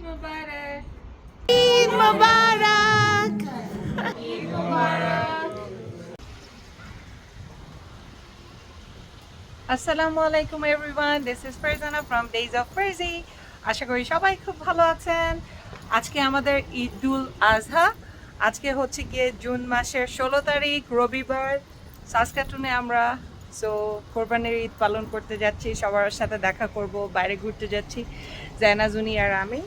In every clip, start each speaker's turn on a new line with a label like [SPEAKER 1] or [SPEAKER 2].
[SPEAKER 1] Mubarak.
[SPEAKER 2] Eid Mubarak.
[SPEAKER 1] Eid Mubarak.
[SPEAKER 2] আসসালামু আলাইকুম everyone, this is Farzana from Days of Farzi. আশা করি সবাই খুব ভালো আছেন। আজকে আমাদের ঈদুল আজহা। আজকে হচ্ছে গিয়ে জুন মাসের 16 তারিখ রবিবার। সাসকাটুনে আমরা কোরবানির ঈদ পালন করতে যাচ্ছি, সবার সাথে দেখা করব, বাইরে ঘুরতে যাচ্ছি জায়নাজুনি আর আমি।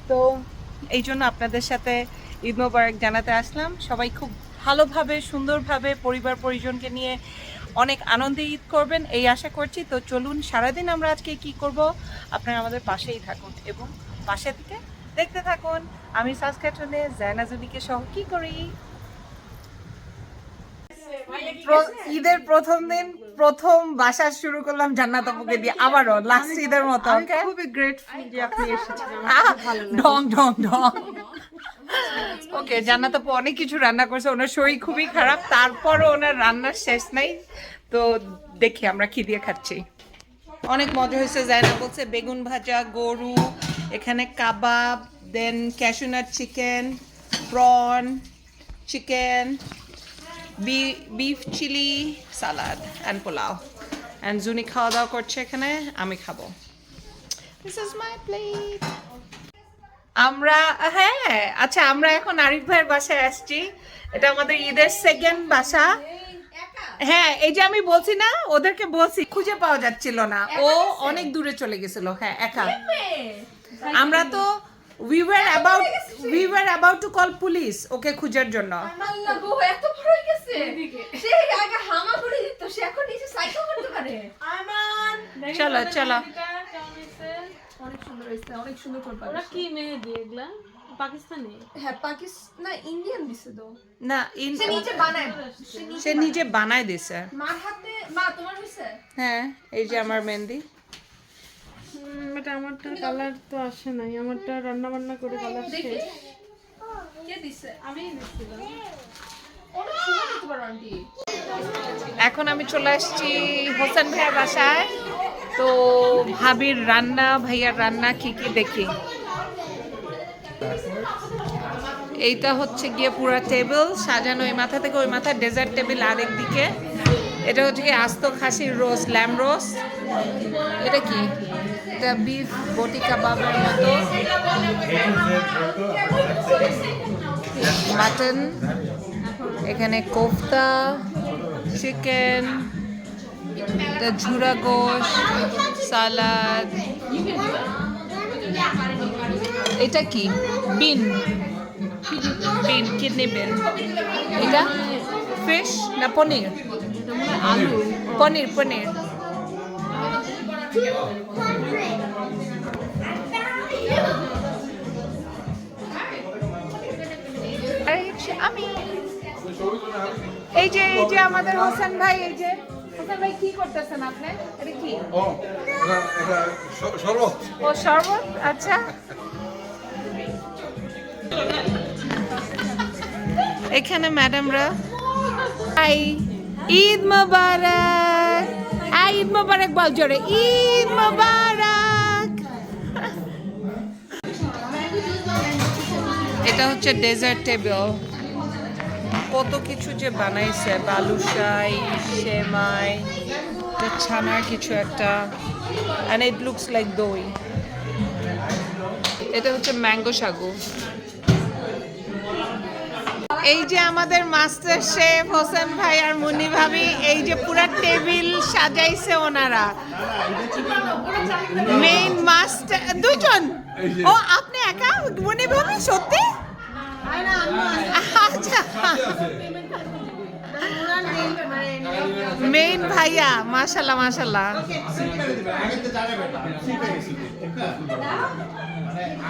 [SPEAKER 2] তো এই জন্য আপনাদের সাথে ঈদ মোবারক জানাতে আসলাম। সবাই খুব ভালোভাবে সুন্দরভাবে পরিবার পরিজনকে নিয়ে অনেক আনন্দে ঈদ করবেন এই আশা করছি। তো চলুন সারাদিন আমরা আজকে কি করব আপনারা আমাদের পাশেই থাকুন এবং পাশে থেকে দেখতে থাকুন আমি সাসকাটুনে জায়নাজুনিকে সহ কি করি। ঈদের প্রথম দিন প্রথম বাসা শুরু করলাম জান্নাত আপুকে দিয়ে, আবারও লাস্ট ঈদের মতো। ওকে,
[SPEAKER 1] খুবই গ্রেটফুল যে আপনি এসেছেন।
[SPEAKER 2] ঢং ঢং ঢং। ওকে, জান্নাত আপু অনেক কিছু রান্না করছে, ওনার শরীর খুবই খারাপ, তারপরও ওনার রান্নার শেষ নাই। তো দেখি আমরা কি দিয়ে খাচ্ছি। অনেক মজা হয়েছে। জায়না বলছে বেগুন ভাজা, গরু, এখানে kebab, then cashew nut chicken, prawn chicken, beef chilli salad and pulao. And Juni খাওয়া দাওয়া করছে এখানে, আমি খাবো। This is my plate. আমরা আচ্ছা, আমরা এখন আরিফ ভাইয়ের বাসায় আসছি। এটা আমাদের ঈদের সেকেন্ড বাসা। হ্যাঁ, এই যে আমি বলছি না, ওদেরকে বলছি, খুঁজে পাওয়া যাচ্ছিল না, ও অনেক দূরে চলে গেছিল। হ্যাঁ, একা। আমরা তো we were about to call police ওকে খোঁজার জন্য।
[SPEAKER 3] আল্লাহ গো, এত বড় হয়ে গেছে। সে আগে হামা করে দিত, সে এখন নিচে সাইকেল করতে পারে। আমান,
[SPEAKER 2] চলো চলো।
[SPEAKER 3] অনেক সুন্দর হয়েছে, অনেক সুন্দর করে
[SPEAKER 1] ওরা কি মেহেদি এগুলা? পাকিস্তানি?
[SPEAKER 3] হ্যাঁ, পাকিস্তান না, ইন্ডিয়ান দিছে তো।
[SPEAKER 2] না,
[SPEAKER 3] সে নিচে বানায়,
[SPEAKER 2] সে নিজে বানায় দিছে।
[SPEAKER 3] মার হাতে। মা, তোমার হইছে?
[SPEAKER 2] হ্যাঁ, এই যে আমার মেহেন্দি।
[SPEAKER 1] এটা আমারটা কালার তো আসে নাই, আমারটা রান্না বান্না করে কালার
[SPEAKER 3] দেখি
[SPEAKER 1] শেষ।
[SPEAKER 3] কে দিছে।
[SPEAKER 1] আমি দিছিলাম।
[SPEAKER 3] অনেক সুন্দর দিতে পারো আন্টি।
[SPEAKER 2] এখন আমি চলে আসছি হোসেন ভাইয়ের বাসায়। তো ভাবির রান্না, ভাইয়ার রান্না কি কি দেখি। এইটা হচ্ছে গিয়ে পুরো টেবিল সাজানো, এই মাথা থেকে ওই মাথা ডেজার্ট টেবিল আরেক দিকে। এটা হচ্ছে কি আস্ত খাসির রোস্ট, ল্যাম রোস্ট। এটা কি? এটা বিফ বটি কাবাবের মতো, মাটন, এখানে কোফতা, চিকেন, ঝুরা গোশ, সালাদ। এটা কি? বিন, কিডনি বিন। এটা ফিশ না পনির?
[SPEAKER 1] আলু,
[SPEAKER 2] পনির পনির। আমি এই যে আমাদের হোসেন ভাই, এই যে হোসেন ভাই কি করতেছেন আপনি? এটা কি?
[SPEAKER 4] এটা শরবত।
[SPEAKER 2] ও শরবত, আচ্ছা। এখানে ম্যাডামরা ঈদ মোবারক, ঈদ মোবারক বল জোরে, ঈদ মোবারক। এটা হচ্ছে ডেজার্ট টেবিল। কত কিছু যে বানাইছে, বালুশাই, সেমাই, ছানার কিছু একটা, and it looks like দই। এটা হচ্ছে ম্যাঙ্গো সাগু। এই যে আমাদের মাস্টার শেফ হোসেন ভাই আর মুন্নি ভাবি, এই যে পুরা টেবিল সাজাইছে ওনারা। মেইন মাস্টার দুজন। ও আপনি একা? মুন্নি ভাবি সত্যি? আচ্ছা, মেইন ভাইয়া, মাশাল্লাহ মাশাল্লাহ।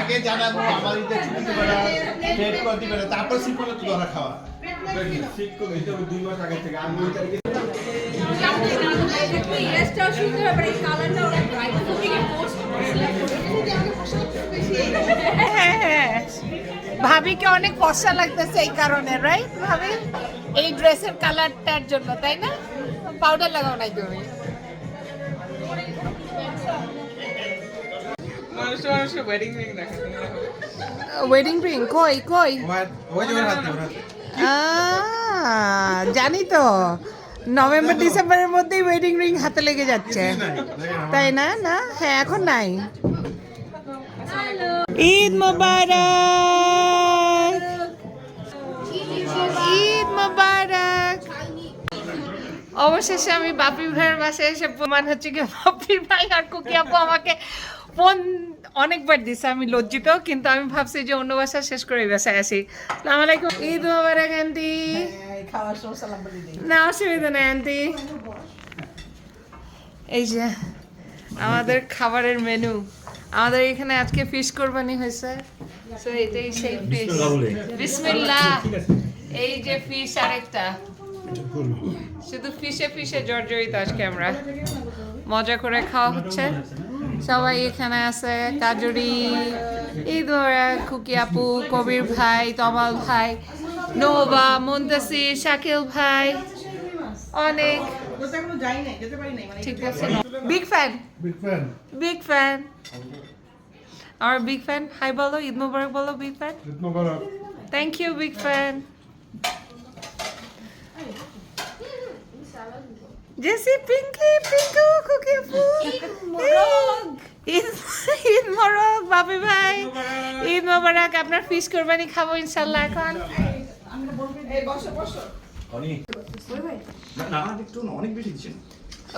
[SPEAKER 4] আগে জানাবো আমার ইতে ছুটিতে বেলা পেট করে দিবে তারপর সিম্পল তো ধরা খাওয়া ঠিক করে এটা 2 মাস আগে থেকে আমি ওই তারিখে
[SPEAKER 3] রেস্টটা সুন্দর হবে, এই কালারটা ওরা ব্রাইট থেকে পোস্ট
[SPEAKER 2] হ্যাঁ, ভাবিকে অনেক ফর্সা লাগতেছে এই কারণে, রাইট ভাবি? এই ড্রেসের কালারটার জন্য, তাই না? পাউডার লাগাও নাই তুমি? মানুষের ওয়েডিং রিং দেখা ওয়েডিং রিং কই কই
[SPEAKER 4] ওই যে ওর হাতে
[SPEAKER 2] জানি তো নভেম্বর ডিসেম্বরের মধ্যেই ওয়েডিং রিং হাতে লেগে যাচ্ছে তাই না না হ্যাঁ এখন নাই ঈদ মোবারক ঈদ মোবারক অবশেষে আমি বাপি ভাইয়ের বাসায় এসে প্রমাণ হচ্ছে কি বাপির ভাই আর কুকি আপু আমাকে ফোন অনেকবার দিছে আমি লজ্জিত কিন্তু আমি ভাবছি যে অন্য বাসা শেষ করে এই বাসায় আসি আসসালামু আলাইকুম ঈদ মোবারক আন্টি না অসুবিধা নেই আন্টি এই যে আমাদের খাবারের মেনু আমাদের এখানে আজকে ফিশ কোরবানি হয়েছে সো এটাই সেই ফিশ বিসমিল্লাহ এই যে ফিশ আরেকটা শুধু ফিশে ফিশে জর্জরিত আজকে আমরা মজা করে খাওয়া হচ্ছে সবাই এখানে আছে কাজুরি ঈদ মোবারক কুকি আপু কবির ভাই তমাল ভাই নোবা মুন্তাসির শাকিল ভাই অনেক ঠিক আছে বিগ ফ্যান বিগ ফ্যান আমার বিগ ফ্যান হাই বলো ঈদ মোবারক বলো big fan thank you big fan জেসি পিঙ্কি পিঙ্কু কুকি আপু ঈদ মোবারক বাপি ভাই ঈদ মোবারক আপনার ফিশ কোরবানি খাবো ইনশাআল্লাহ এখন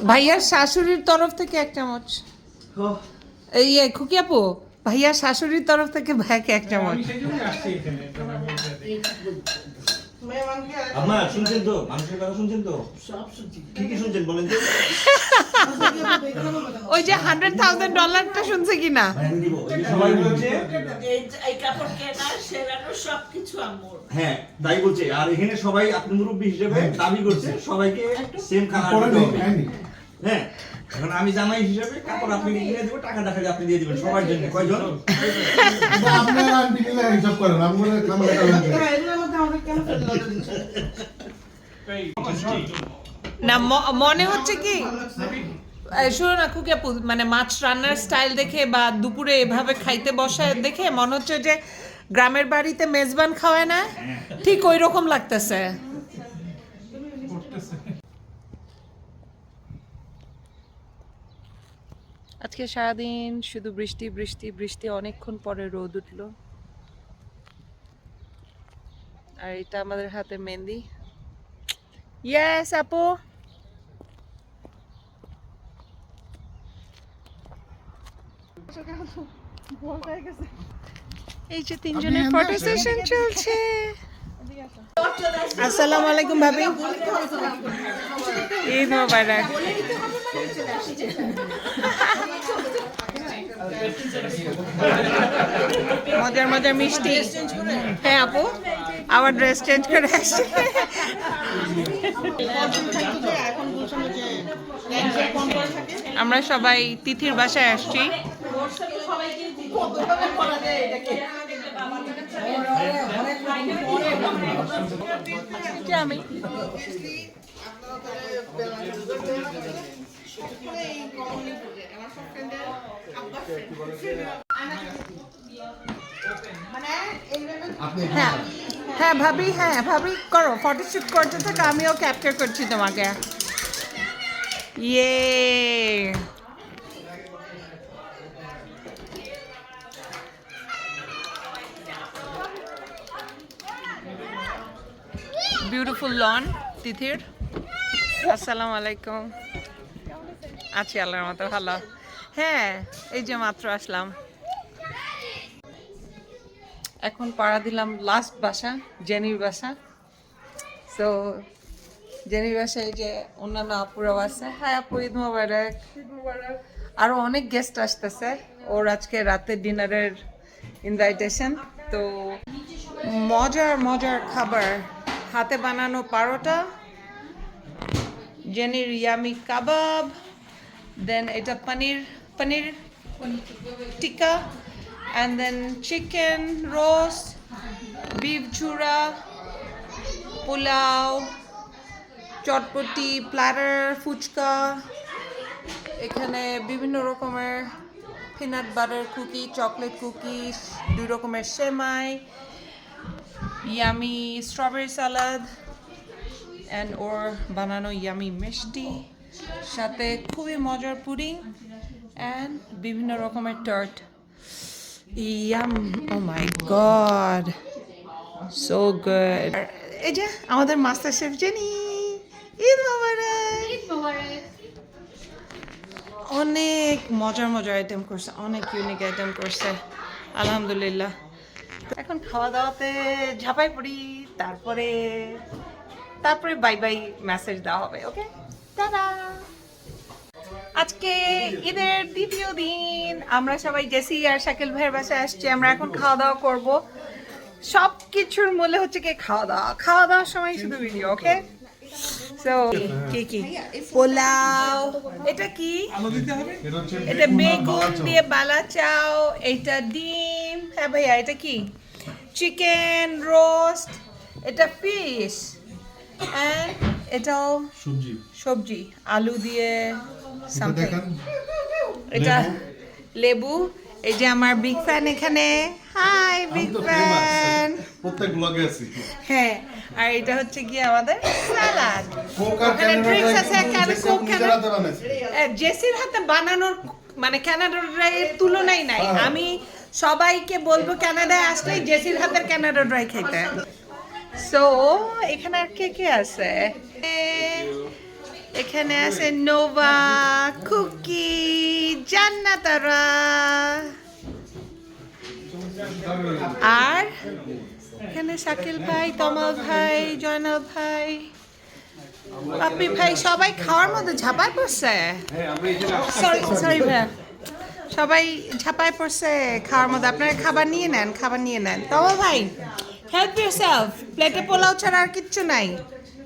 [SPEAKER 2] ভাইয়ার শাশুড়ির তরফ থেকে এক চামচ এই খুকি আপু ভাইয়ার শাশুড়ির তরফ থেকে ভাইয়াকে এক চামচ
[SPEAKER 5] আম্মা শুনছেন তো মানুষের কথা শুনছেন তো সব শুনছি কি শুনছেন বলেন তো
[SPEAKER 2] ওই যে $100,000 শুনছে কিনা
[SPEAKER 5] সবাই বলছে
[SPEAKER 6] এই কাপড় কেনা সেরানো সবকিছু আম্মুর
[SPEAKER 5] হ্যাঁ তাই বলছে আর এখানে সবাই আপনি মুরব্বী হিসেবে দাবি করছে সবাইকে সেম খাবার দিতে হবে হ্যাঁ এখন আমি জামাই হিসেবে কাপড় আপনি কিনে দেব টাকা খালি আপনি দিয়ে দিবেন সবার জন্য কয়জন
[SPEAKER 4] আপনারা আন্টি কিনা হিসাব করেন আমরা খামাটা
[SPEAKER 2] না মনে হচ্ছে কি শুনো না খুকি আপু মানে মাছ রান্নার স্টাইল দেখে বা দুপুরে এভাবে খাইতে বসায় দেখে মনে হচ্ছে যে গ্রামের বাড়িতে মেজবান খাওয়ায় না ঠিক ওই রকম লাগতেছে আজকে সারাদিন শুধু বৃষ্টি বৃষ্টি বৃষ্টি অনেকক্ষণ পরে রোদ উঠলো আর এটা আমাদের হাতে মেহেন্দি ইয়েস আপু এই যে তিনজনের ফটো সেশন চলছে আসসালামু আলাইকুম ভাবি ঈদ মোবারক মজার মজার মিষ্টি হ্যাঁ আপু আবার ড্রেস চেঞ্জ করে আসছে আমরা সবাই তিথির বাসায় আসছি আমি হ্যাঁ হ্যাঁ ভাবি হ্যাঁ ভাবি করো ফটোশুট করতে থাকো আমিও ক্যাপচার করছি তোমাকে ইয়ে বিউটিফুল লন তিথির আসসালামু আলাইকুম আছি আল্লাহর মতো ভালো হ্যাঁ এই যে মাত্র আসলাম এখন পাড়া দিলাম লাস্ট বাসা জেনির বাসা সো জেনির বাসায় এই যে অন্যান্য আপুরাও আছে হ্যাঁ আপু ঈদ মোবারক আরো অনেক গেস্ট আসতেছে ওর আজকে রাতের ডিনারের ইনভাইটেশন তো মজার মজার খাবার হাতে বানানো পারোটা জেনির ইয়ামি কাবাব দেন এটা paneer tikka and then chicken roast beef chura pulao chotpoti platter fuchka এখানে বিভিন্ন রকমের peanut butter cookie, chocolate cookies, 2 রকমের সেমাই, ইয়ামি স্ট্রবেরি সালাদ অ্যান্ড ওর বানানো ইয়ামি মিষ্টি, সাথে খুবই মজার পুডিং অ্যান্ড বিভিন্ন রকমের টার্ট। ইয়াম, ও মাই গড, সো গুড। এই যে আমাদের মাস্টার শেফ জেনি, ঈদ মোবারক। অনেক মজার মজার আইটেম করছে, অনেক ইউনিক আইটেম করছে, আলহামদুলিল্লাহ। এখন খাওয়া দাওয়াতে ঝাঁপাই পড়ি, তারপরে বাই বাই মেসেজ দেওয়া হবে। ওকে, টাটা। আজকে ঈদের দ্বিতীয় দিন, আমরা সবাই জেসি আর শাকিল ভাইয়ের বাসায় আসছি। আমরা এখন খাওয়া দাওয়া করব। সব কিছুর মূলে হচ্ছে কি খাওয়া দাওয়ার সময় শুধু ভিডিও। ওকে, সো কি পোলাও, এটা কি, এটা বেগুন দিয়ে বালা চাও, এটা ডিম, হ্যাঁ ভাইয়া এটা কি, চিকেন রোস্ট, এটা ফিশ, এন্ড এটাও সবজি আলু দিয়ে something। এটা লেবু। এই যে আমার বিগ ফ্যান এখানে, হাই বিগ ফ্যান,
[SPEAKER 4] প্রত্যেক ব্লগে আছি।
[SPEAKER 2] হ্যাঁ, আর এটা হচ্ছে কি আমাদের সালাদ। ওখানে ড্রিঙ্কস আছে, জেসির হাতে বানানোর মানে কানাডার ড্রাইয়ের তুলনাই নাই। আমি সবাইকে বলবো কানাডায় আসলে জেসির হাতের কানাডা ড্রাই খাইতে। সো এখানে আর কে আছে? এখানে আছে নোভা, কুকি, জান্নাতারা, আর এখানে শাকিল ভাই, তমাল ভাই, জয়নাল ভাই, পাপি ভাই, সবাই খাওয়ার মধ্যে ঝাঁপায় পড়ছে। সরি ভাইয়া, সবাই ঝাঁপায় পড়ছে খাওয়ার মধ্যে। আপনারা খাবার নিয়ে নেন। তমাল ভাই, হেল্প ইউরসেলফ, প্লেটে পোলাও ছাড়া আর কিচ্ছু নাই।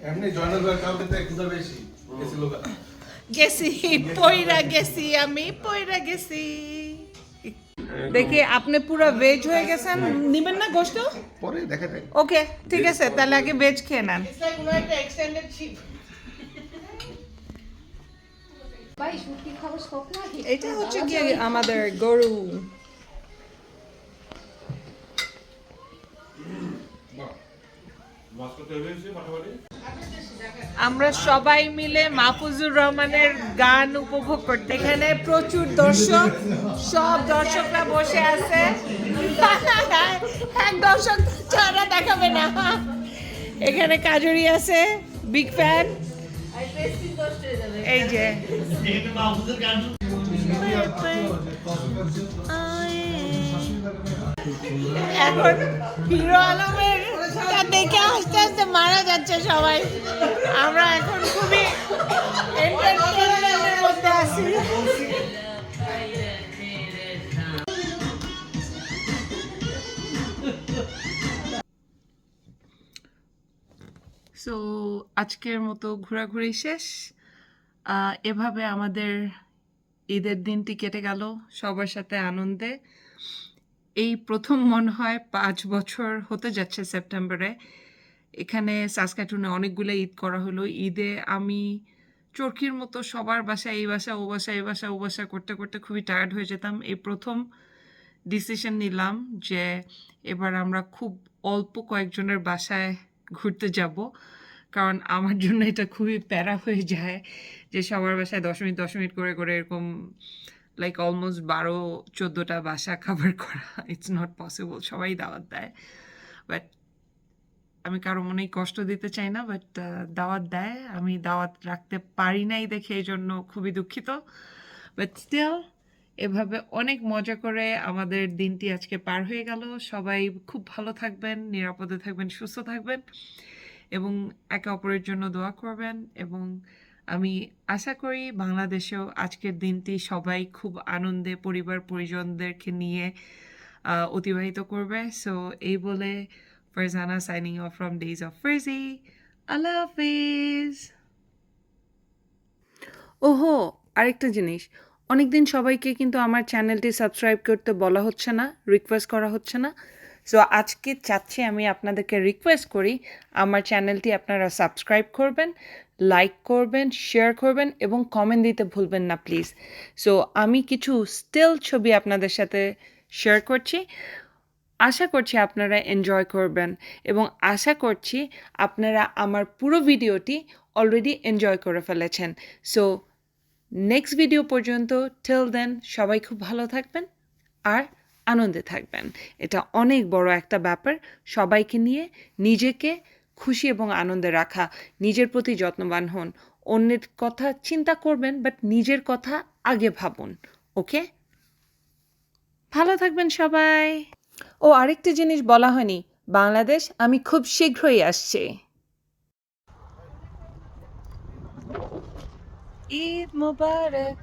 [SPEAKER 4] এমনি জয়নাল ভাই কাউকে একটু বেশি গেছিল
[SPEAKER 2] আমি পয়রা গেছি। দেখি আপনি পুরো ভেজ হয়ে গেছেন, নিবেন না গোশত?
[SPEAKER 4] পরে দেখা যাক।
[SPEAKER 2] ওকে, ঠিক আছে, তাহলে আগে ভেজ খেয়ে নেন। এটা হচ্ছে কি আমাদের গরু। আমরা সবাই মিলে মাহফুজুর রহমানের গান উপভোগ করতে, এখানে প্রচুর দর্শক, সব দর্শকরা বসে আছে। এক দর্শক ছাড়া দেখাবে না। এখানে কাজরি আছে, বিগ ফ্যান। এই যে এখন হিরো আলমের দেখে আস্তে আস্তে মারা যাচ্ছে সবাই। আমরা এখন খুবই এন্টারটেইনমেন্টের মধ্যে আছি। সো আজকের মতো ঘোরাঘুরি শেষ। এভাবে আমাদের ঈদের দিনটি কেটে গেল সবার সাথে আনন্দে। এই প্রথম মনে হয় 5 বছর হতে যাচ্ছে সেপ্টেম্বরে। এখানে সাসকাটুনে অনেকগুলো ঈদ করা হলো। ঈদে আমি চরকির মতো সবার বাসায়, এই বাসা ও বাসা, এই বাসা ও বাসা করতে করতে খুবই টায়ার্ড হয়ে যেতাম। এই প্রথম ডিসিশন নিলাম যে এবার আমরা খুব অল্প কয়েকজনের বাসায় ঘুরতে যাব, কারণ আমার জন্য এটা খুবই প্যারা হয়ে যায় যে সবার বাসায় 10 মিনিট করে এরকম লাইক অলমোস্ট 12-14টা বাসা কভার করা। It's not possible. সবাই দাওয়াত দেয়, বাট আমি কারো মনেই কষ্ট দিতে চাই না, বাট দাওয়াত দেয়, আমি দাওয়াত রাখতে পারি নাই দেখে এই জন্য খুবই দুঃখিত। বাট স্টিল এভাবে অনেক মজা করে আমাদের দিনটি আজকে পার হয়ে গেল। সবাই খুব ভালো থাকবেন, নিরাপদে থাকবেন, সুস্থ থাকবেন এবং একে অপরের জন্য দোয়া করবেন। এবং আমি আশা করি বাংলাদেশেও আজকের দিনটি সবাই খুব আনন্দে পরিবার পরিজনদেরকে নিয়ে অতিবাহিত করবে। সো এই বলে Farzana signing off from Days of Farzi. আল্লাহ হাফিজ। ওহো, আরেকটা জিনিস, অনেকদিন সবাইকে কিন্তু আমার চ্যানেলটি সাবস্ক্রাইব করতে বলা হচ্ছে না, রিকোয়েস্ট করা হচ্ছে না। সো আজকে চাচ্ছি আমি আপনাদেরকে রিকোয়েস্ট করি আমার চ্যানেলটি আপনারা সাবস্ক্রাইব করবেন, লাইক করবেন, শেয়ার করবেন এবং কমেন্ট দিতে ভুলবেন না প্লিজ। সো আমি কিছু স্টিল ছবি আপনাদের সাথে শেয়ার করছি। আশা করছি আপনারা এনজয় করবেন এবং আশা করছি আপনারা আমার পুরো ভিডিওটি অলরেডি এনজয় করে ফেলেছেন। সো নেক্সট ভিডিও পর্যন্ত টিল দেন সবাই খুব ভালো থাকবেন আর আনন্দে থাকবেন। এটা অনেক বড় একটা ব্যাপার, সবাইকে নিয়ে নিজেকে খুশি এবং আনন্দে রাখা। নিজের প্রতি যত্নবান হন, অন্যের কথা চিন্তা করবেন বাট নিজের কথা আগে ভাবুন। ওকে, ভালো থাকবেন সবাই। ও আরেকটি জিনিস বলা হয়নি, বাংলাদেশ আমি খুব শীঘ্রই আসছি। ঈদ মোবারক।